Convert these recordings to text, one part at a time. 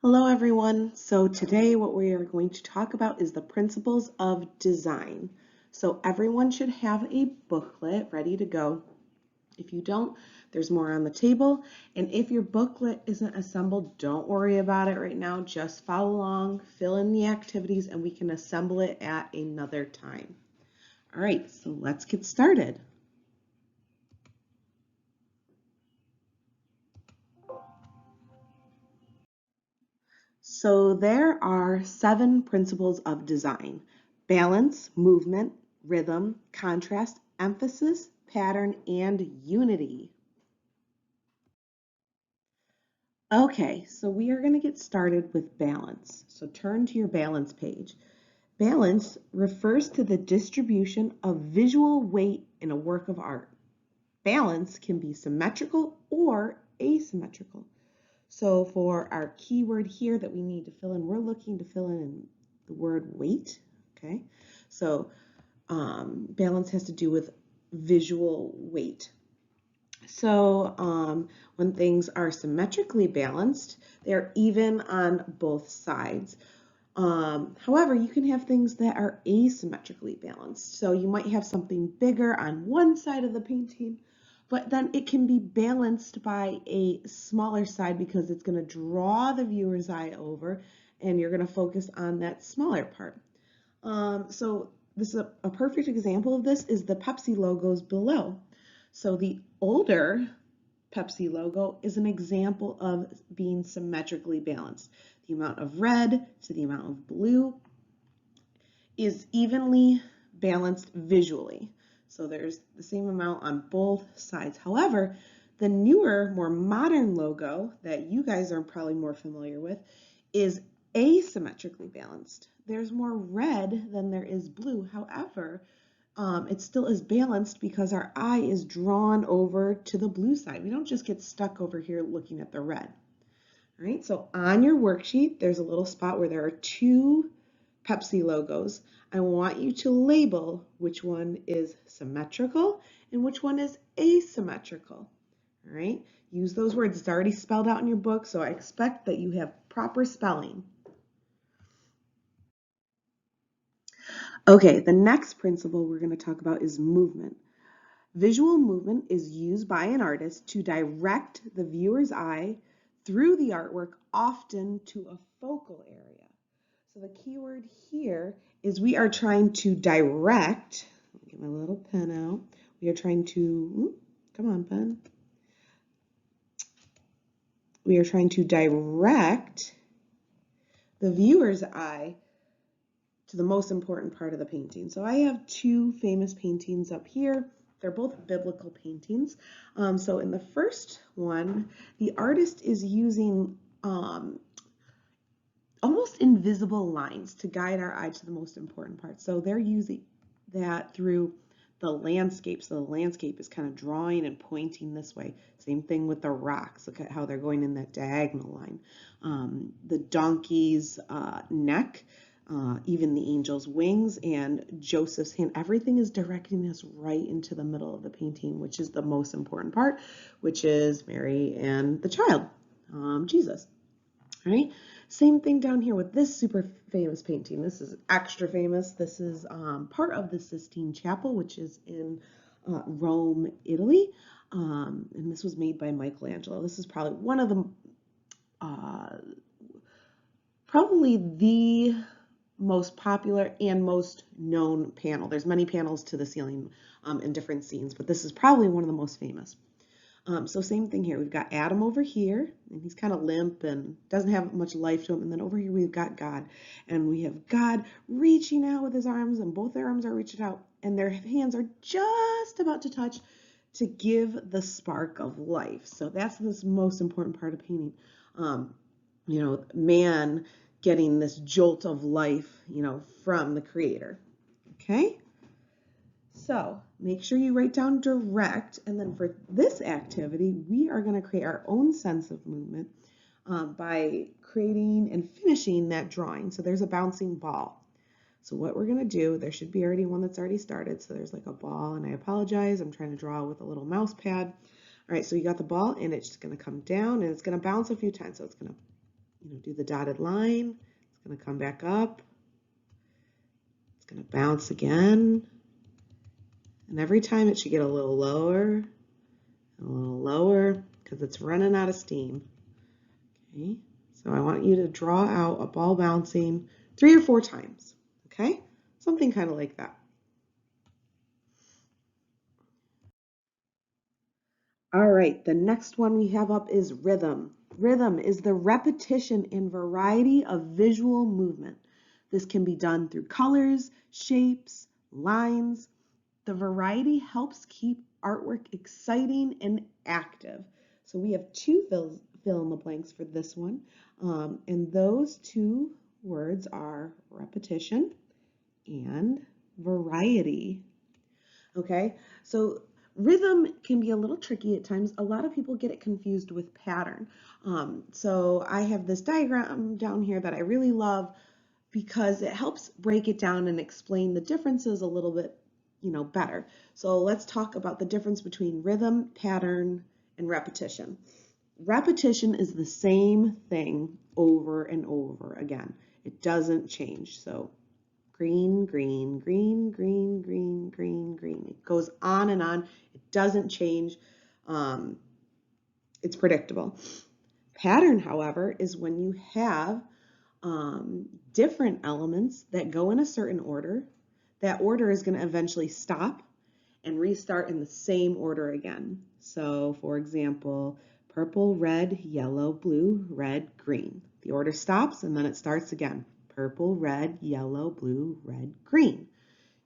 Hello everyone. So today what we are going to talk about is the principles of design. So everyone should have a booklet ready to go. If you don't, there's more on the table. And if your booklet isn't assembled, don't worry about it right now. Just follow along, fill in the activities, and we can assemble it at another time. All right, so let's get started. So there are 7 principles of design: balance, movement, rhythm, contrast, emphasis, pattern, and unity. Okay, so we are going to get started with balance. So turn to your balance page. Balance refers to the distribution of visual weight in a work of art. Balance can be symmetrical or asymmetrical. So for our keyword here that we need to fill in, we're looking to fill in the word weight, okay? So balance has to do with visual weight. So when things are symmetrically balanced, they're even on both sides. However, you can have things that are asymmetrically balanced. So you might have something bigger on one side of the painting, but then it can be balanced by a smaller side because it's going to draw the viewer's eye over and you're going to focus on that smaller part. So this is a perfect example of this is the Pepsi logos below. So the older Pepsi logo is an example of being symmetrically balanced. The amount of red to the amount of blue is evenly balanced visually. So there's the same amount on both sides. However, the newer, more modern logo that you guys are probably more familiar with is asymmetrically balanced. There's more red than there is blue. However, it still is balanced because our eye is drawn over to the blue side. We don't just get stuck over here looking at the red. All right, so on your worksheet, there's a little spot where there are 2 Pepsi logos. I want you to label which one is symmetrical and which one is asymmetrical. All right, use those words. It's already spelled out in your book, so I expect that you have proper spelling. Okay, the next principle we're going to talk about is movement. Visual movement is used by an artist to direct the viewer's eye through the artwork, often to a focal area. So the key word here is we are trying to direct, let me get my little pen out. We are trying to, come on, pen. We are trying to direct the viewer's eye to the most important part of the painting. So I have 2 famous paintings up here. They're both biblical paintings. So in the first one, the artist is using almost invisible lines to guide our eye to the most important part. So they're using that through the landscape. So the landscape is kind of drawing and pointing this way. Same thing with the rocks. Look at how they're going in that diagonal line. The donkey's neck, even the angel's wings, and Joseph's hand. Everything is directing us right into the middle of the painting, which is the most important part, which is Mary and the child, Jesus. All right. Same thing down here with this super famous painting. This is extra famous. This is part of the Sistine Chapel, which is in Rome, Italy. And this was made by Michelangelo. This is probably one of the, probably the most popular and most known panel. There's many panels to the ceiling in different scenes, but this is probably one of the most famous. So same thing here. We've got Adam over here, and he's kind of limp and doesn't have much life to him. And then over here we've got God, and we have God reaching out with his arms, and both their arms are reaching out, and their hands are just about to touch to give the spark of life. So that's the most important part of painting. Man getting this jolt of life, from the Creator. Okay? So make sure you write down direct, and then for this activity, we are going to create our own sense of movement by creating and finishing that drawing. So there's a bouncing ball. So what we're going to do, there should be already one that's already started. So there's like a ball, and I apologize. I'm trying to draw with a little mouse pad. All right, so you got the ball, and it's just going to come down, and it's going to bounce a few times. So it's going to do the dotted line. It's going to come back up. It's going to bounce again. And every time it should get a little lower, because it's running out of steam. Okay, so I want you to draw out a ball bouncing 3 or 4 times. Okay, something kind of like that. All right, the next one we have up is rhythm. Rhythm is the repetition and variety of visual movement. This can be done through colors, shapes, lines. The variety helps keep artwork exciting and active. So we have 2 fill in the blanks for this one. And those 2 words are repetition and variety. Okay, so rhythm can be a little tricky at times. A lot of people get it confused with pattern. So I have this diagram down here that I really love because it helps break it down and explain the differences a little bit, better. So let's talk about the difference between rhythm, pattern, and repetition. Repetition is the same thing over and over again. It doesn't change. So green, green, green, green, green, green, green. It goes on and on. It doesn't change. It's predictable. Pattern, however, is when you have different elements that go in a certain order. That order is going to eventually stop and restart in the same order again. So, for example, purple, red, yellow, blue, red, green. The order stops and then it starts again. Purple, red, yellow, blue, red, green.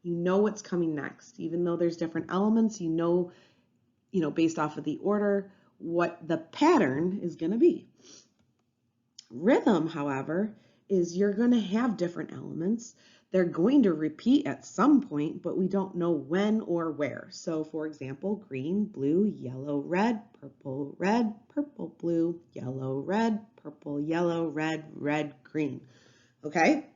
You know what's coming next. Even though there's different elements, you know, based off of the order, what the pattern is going to be. Rhythm, however, is you're going to have different elements. They're going to repeat at some point, but we don't know when or where. So, for example, green, blue, yellow, red, purple, blue, yellow, red, purple, yellow, red, green. Okay?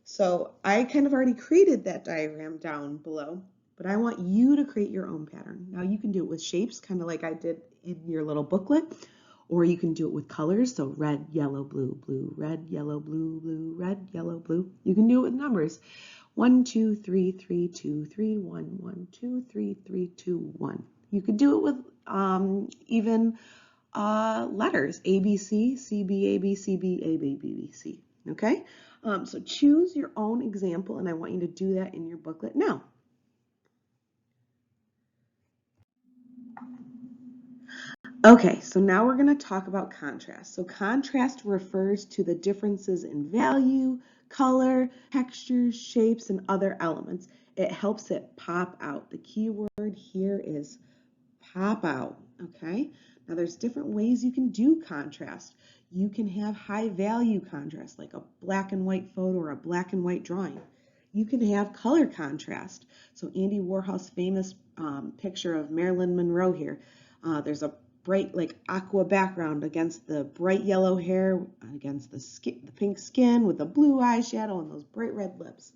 So I kind of already created that diagram down below, but I want you to create your own pattern. Now you can do it with shapes, kind of like I did in your little booklet, or you can do it with colors. So red, yellow, blue, blue, red, yellow, blue, blue, red, yellow, blue. You can do it with numbers. 1, 2, 3, 3, 2, 3, 1, 1, 2, 3, 3, 2, 1. You could do it with even letters, A, B, C, C, B, A, B, C, B, A, B, B, B, C. Okay? So choose your own example, and I want you to do that in your booklet now. Okay, so now we're going to talk about contrast. So contrast refers to the differences in value, color, textures, shapes, and other elements. It helps it pop out. The key word here is pop out, okay? Now there's different ways you can do contrast. You can have high value contrast, like a black and white photo or a black and white drawing. You can have color contrast. So Andy Warhol's famous picture of Marilyn Monroe here. There's a bright like aqua background against the bright yellow hair, against the pink skin with the blue eyeshadow and those bright red lips.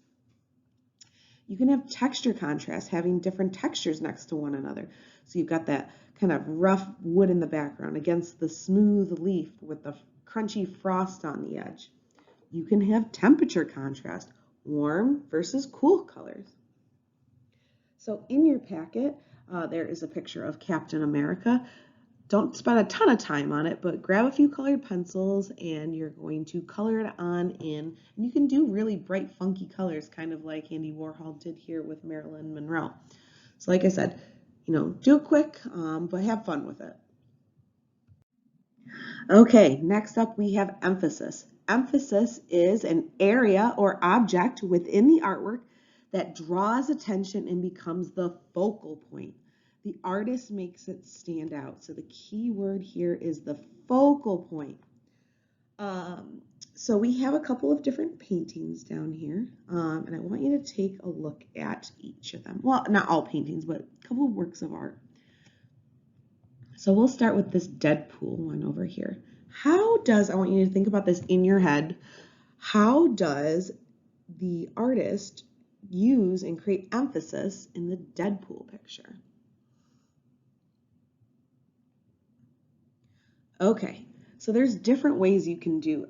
You can have texture contrast, having different textures next to one another. So you've got that kind of rough wood in the background against the smooth leaf with the crunchy frost on the edge. You can have temperature contrast, warm versus cool colors. So in your packet, there is a picture of Captain America. Don't spend a ton of time on it, but grab a few colored pencils and you're going to color it on in. And you can do really bright, funky colors, kind of like Andy Warhol did here with Marilyn Monroe. So like I said, do it quick, but have fun with it. Okay, next up we have emphasis. Emphasis is an area or object within the artwork that draws attention and becomes the focal point. The artist makes it stand out. So the key word here is the focal point. So we have a couple of different paintings down here, and I want you to take a look at each of them. Well, not all paintings, but a couple of works of art. So we'll start with this Deadpool one over here. I want you to think about this in your head. How does the artist use and create emphasis in the Deadpool picture? Okay, So there's different ways you can do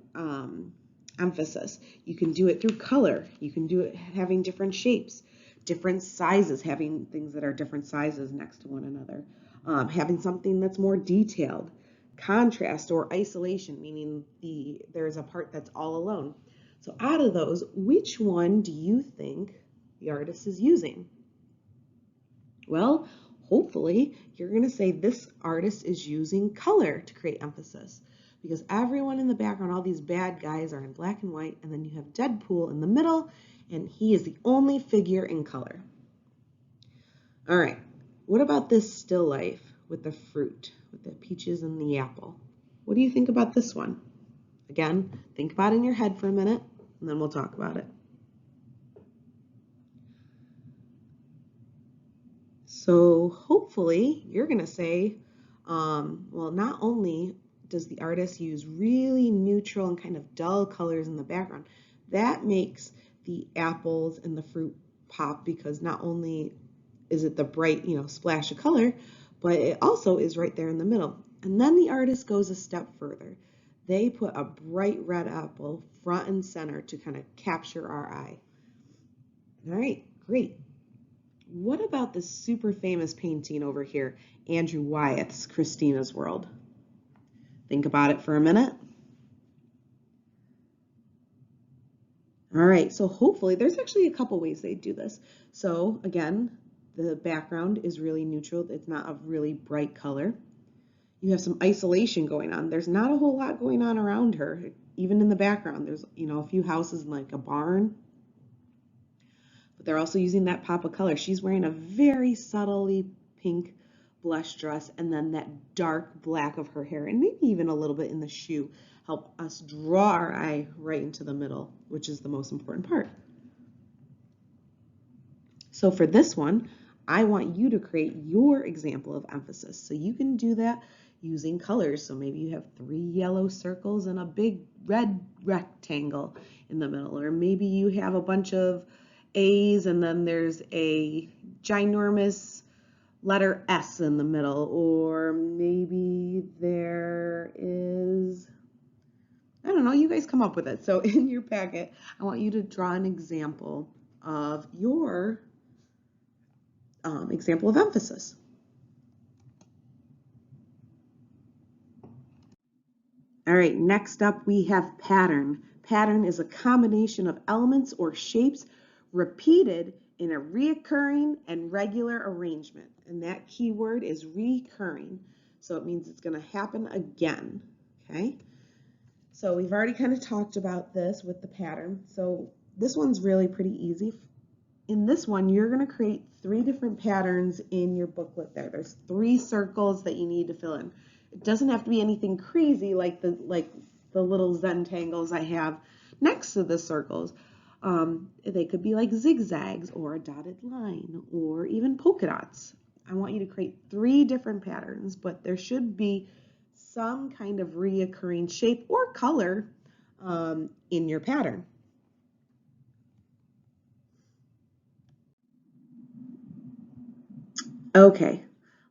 emphasis. You can do it through color. You can do it having different shapes, different sizes, having things that are different sizes next to one another, having something that's more detailed, contrast or isolation, meaning there's a part that's all alone. So out of those, which one do you think the artist is using? Well, hopefully you're going to say this artist is using color to create emphasis, because everyone in the background, all these bad guys, are in black and white, and then you have Deadpool in the middle, and he is the only figure in color. All right, what about this still life with the fruit, with the peaches and the apple? What do you think about this one? Again, think about it in your head for a minute, and then we'll talk about it. So hopefully you're going to say, well, not only does the artist use really neutral and kind of dull colors in the background, that makes the apples and the fruit pop, because not only is it the bright, splash of color, but it also is right there in the middle. And then the artist goes a step further. They put a bright red apple front and center to kind of capture our eye. All right, great. What about this super famous painting over here, Andrew Wyeth's Christina's World? Think about it for a minute. All right, so hopefully there's actually a couple ways they do this. So again, the background is really neutral. It's not a really bright color. You have some isolation going on. There's not a whole lot going on around her. Even in the background, there's a few houses and like a barn. But they're also using that pop of color. She's wearing a very subtly pink blush dress, and then that dark black of her hair, and maybe even a little bit in the shoe, help us draw our eye right into the middle, which is the most important part. So for this one, I want you to create your example of emphasis. So you can do that using colors. So maybe you have 3 yellow circles and a big red rectangle in the middle, or maybe you have a bunch of A's and then there's a ginormous letter S in the middle, or maybe there is, I don't know, you guys come up with it. So in your packet, I want you to draw an example of your example of emphasis. All right, next up we have pattern. Pattern is a combination of elements or shapes repeated in a recurring and regular arrangement. And that keyword is recurring. So it means it's going to happen again. Okay? So we've already kind of talked about this with the pattern. So this one's really pretty easy. In this one, you're going to create 3 different patterns in your booklet there. There's 3 circles that you need to fill in. It doesn't have to be anything crazy like the little Zentangles I have next to the circles. They could be like zigzags or a dotted line or even polka dots. I want you to create 3 different patterns, but there should be some kind of reoccurring shape or color in your pattern. Okay,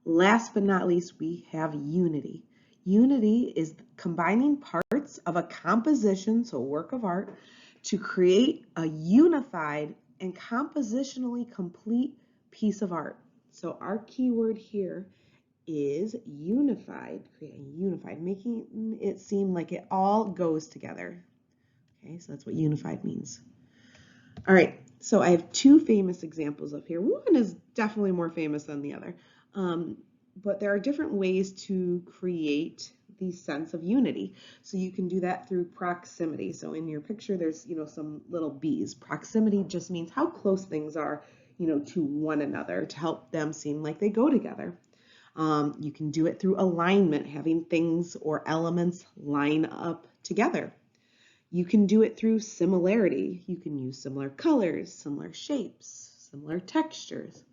last but not least, we have unity. Unity is combining parts of a composition, so a work of art, to create a unified and compositionally complete piece of art. So our keyword here is unified, creating unified, making it seem like it all goes together. Okay, so that's what unified means. All right, so I have 2 famous examples up here. One is definitely more famous than the other, but there are different ways to create the sense of unity. So you can do that through proximity. So in your picture, there's some little bees. Proximity just means how close things are, to one another to help them seem like they go together. You can do it through alignment, having things or elements line up together. You can do it through similarity. You can use similar colors, similar shapes, similar textures.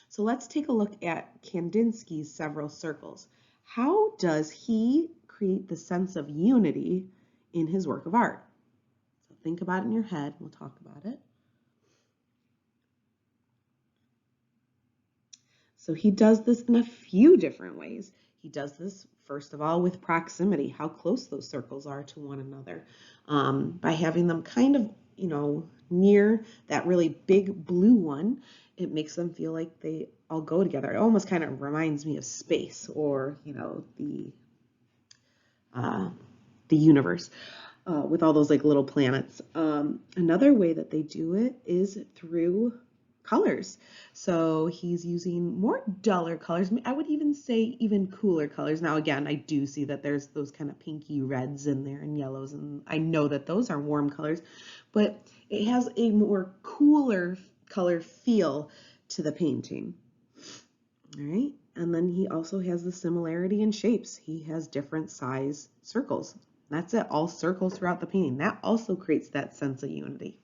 So let's take a look at Kandinsky's several circles. How does he create the sense of unity in his work of art? So think about it in your head. We'll talk about it. So he does this in a few different ways. He does this, first of all, with proximity, how close those circles are to one another, by having them kind of, near that really big blue one. It makes them feel like they all go together. It almost kind of reminds me of space, or, uh, the universe, with all those like little planets. Another way that they do it is through colors. So he's using more duller colors. I would even say even cooler colors. Now, again, I do see that there's those kind of pinky reds in there and yellows, and I know that those are warm colors, but it has a more cooler color feel to the painting. All right. And then he also has the similarity in shapes. He has different size circles. That's it, all circles throughout the painting. That also creates that sense of unity.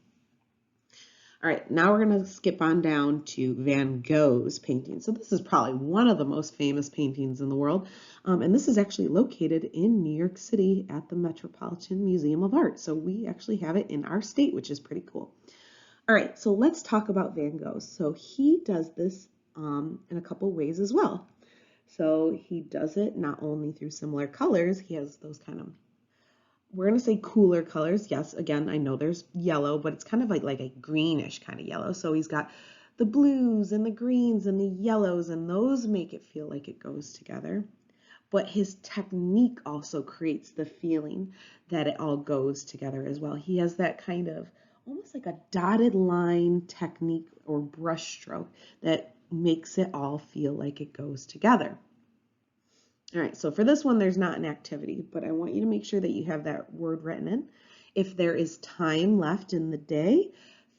All right, now we're going to skip on down to Van Gogh's painting. So this is probably one of the most famous paintings in the world. And this is actually located in New York City at the Metropolitan Museum of Art. So we actually have it in our state, which is pretty cool. All right, so let's talk about Van Gogh. So he does this in a couple ways as well. So he does it not only through similar colors, he has those kind of, we're going to say cooler colors. Yes, again, I know there's yellow, but it's kind of like a greenish kind of yellow. So he's got the blues and the greens and the yellows, and those make it feel like it goes together. But his technique also creates the feeling that it all goes together as well. He has that kind of almost like a dotted line technique or brush stroke that makes it all feel like it goes together. All right, so for this one, there's not an activity, but I want you to make sure that you have that word written in. If there is time left in the day,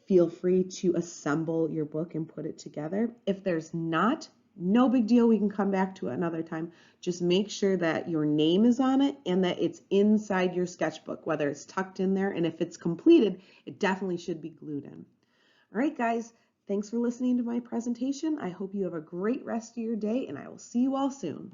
feel free to assemble your book and put it together. If there's not, no big deal, we can come back to it another time. Just make sure that your name is on it and that it's inside your sketchbook, whether it's tucked in there, and if it's completed, it definitely should be glued in. All right, guys, thanks for listening to my presentation. I hope you have a great rest of your day, and I will see you all soon.